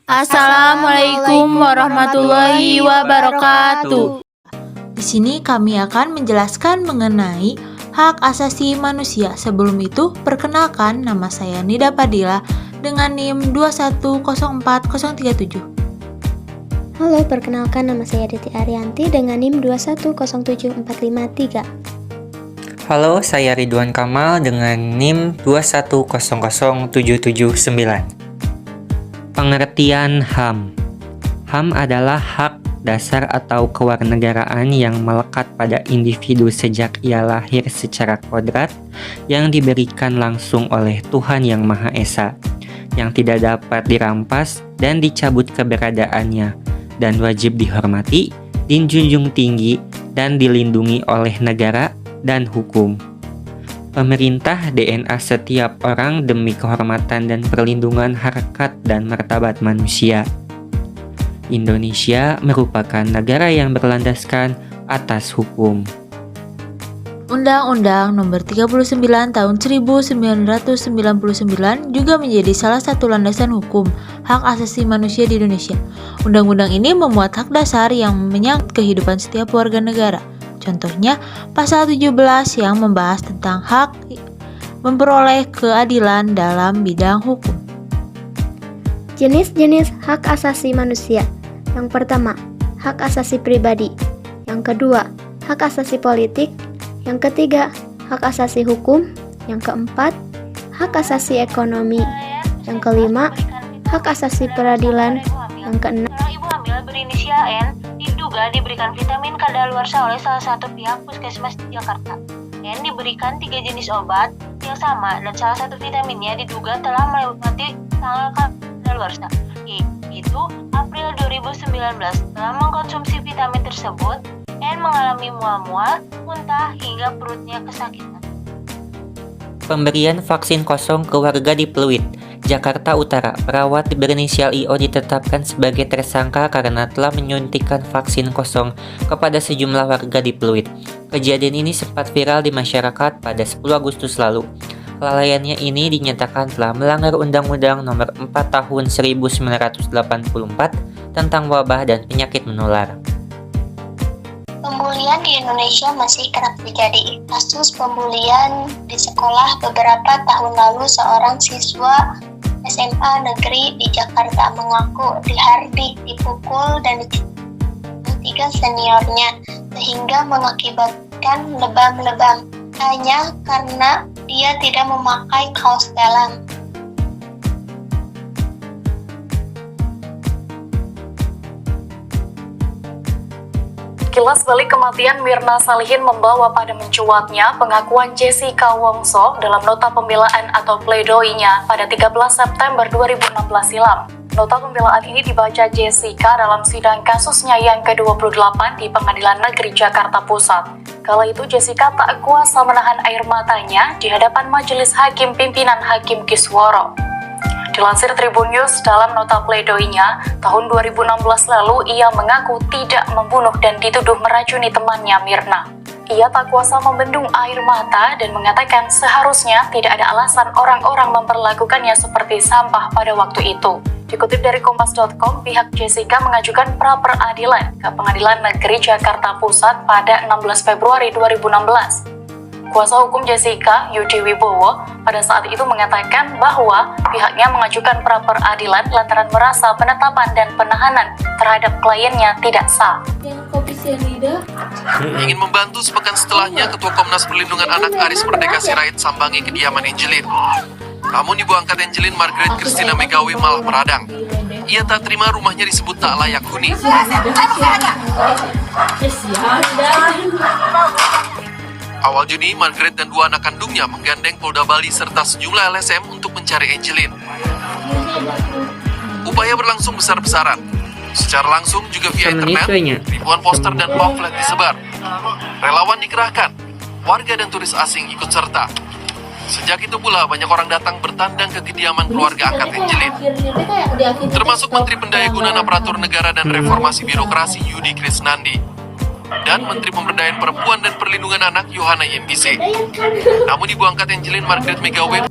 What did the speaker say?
Assalamualaikum warahmatullahi wabarakatuh. Di sini kami akan menjelaskan mengenai hak asasi manusia. Sebelum itu, perkenalkan nama saya Nida Padilla dengan NIM 2104037. Halo, perkenalkan nama saya Deti Arianti dengan NIM 2107453. Halo, saya Ridwan Kamal dengan NIM 2100779. Pengertian HAM. HAM adalah hak dasar atau kewarganegaraan yang melekat pada individu sejak ia lahir secara kodrat yang diberikan langsung oleh Tuhan Yang Maha Esa, yang tidak dapat dirampas dan dicabut keberadaannya, dan wajib dihormati, dijunjung tinggi, dan dilindungi oleh negara dan hukum. Pemerintah DNA setiap orang demi kehormatan dan perlindungan harkat dan martabat manusia. Indonesia merupakan negara yang berlandaskan atas hukum. Undang-Undang Nomor 39 Tahun 1999 juga menjadi salah satu landasan hukum hak asasi manusia di Indonesia. Undang-undang ini memuat hak dasar yang menyangkut kehidupan setiap warga negara. Contohnya, pasal 17 yang membahas tentang hak memperoleh keadilan dalam bidang hukum. Jenis-jenis hak asasi manusia. Yang pertama, hak asasi pribadi. Yang kedua, hak asasi politik. Yang ketiga, hak asasi hukum. Yang keempat, hak asasi ekonomi. Yang kelima, hak asasi peradilan. Yang keenam, Ibu hamil berinisial N diduga diberikan vitamin kadaluarsa oleh salah satu pihak puskesmas di Jakarta. N diberikan 3 jenis obat yang sama dan salah satu vitaminnya diduga telah melewati tanggal kadaluarsa, yaitu April 2019. Setelah mengkonsumsi vitamin tersebut, N mengalami mual-mual, muntah, hingga perutnya kesakitan. Pemberian vaksin kosong ke warga di Pluit, Jakarta Utara. Perawat berinisial IO ditetapkan sebagai tersangka karena telah menyuntikkan vaksin kosong kepada sejumlah warga di Pluit. Kejadian ini sempat viral di masyarakat pada 10 Agustus lalu. Kelalaiannya ini dinyatakan telah melanggar Undang-Undang Nomor 4 Tahun 1984 tentang wabah dan penyakit menular. Pembulian di Indonesia masih kerap terjadi. Kasus pembulian di sekolah beberapa tahun lalu, seorang siswa SMA negeri di Jakarta mengaku dihardik, dipukul, dan tiga seniornya sehingga mengakibatkan lebam-lebam hanya karena dia tidak memakai kaos dalam. Kilas balik kematian Mirna Salihin membawa pada mencuatnya pengakuan Jessica Wongso dalam nota pembelaan atau pledoinya pada 13 September 2016 silam. Nota pembelaan ini dibaca Jessica dalam sidang kasusnya yang ke-28 di Pengadilan Negeri Jakarta Pusat. Kala itu Jessica tak kuasa menahan air matanya di hadapan majelis hakim pimpinan Hakim Kisworo. Dilansir Tribun News, dalam nota pledoinya, tahun 2016 lalu ia mengaku tidak membunuh dan dituduh meracuni temannya Mirna. Ia tak kuasa membendung air mata dan mengatakan seharusnya tidak ada alasan orang-orang memperlakukannya seperti sampah pada waktu itu. Dikutip dari Kompas.com, pihak Jessica mengajukan pra-peradilan ke Pengadilan Negeri Jakarta Pusat pada 16 Februari 2016. Kuasa hukum Jessica, Yudi Wibowo, pada saat itu mengatakan bahwa pihaknya mengajukan pra-peradilan lantaran merasa penetapan dan penahanan terhadap kliennya tidak sah. Ingin membantu sepekan setelahnya, Ketua Komnas Perlindungan Anak Aris Merdeka Sirait sambangi kediaman Angelin. Namun ibu angkat Angelin, Margaret Christina Megawe, malah meradang. Ia tak terima rumahnya disebut tak layak huni. Awal Juni, Margaret dan 2 anak kandungnya menggandeng Polda Bali serta sejumlah LSM untuk mencari Angelin. Upaya berlangsung besar-besaran. Secara langsung juga via internet, ribuan poster dan pamflet disebar. Relawan dikerahkan, warga dan turis asing ikut serta. Sejak itu pula banyak orang datang bertandang ke kediaman keluarga angkat Angelin, termasuk Menteri Pendayagunaan Aparatur Negara dan Reformasi Birokrasi Yudi Krisnandi dan Menteri Pemberdayaan Perempuan dan Perlindungan Anak Yohana Yembise. Namun ibu angkat Angelin, Margaret Megawe,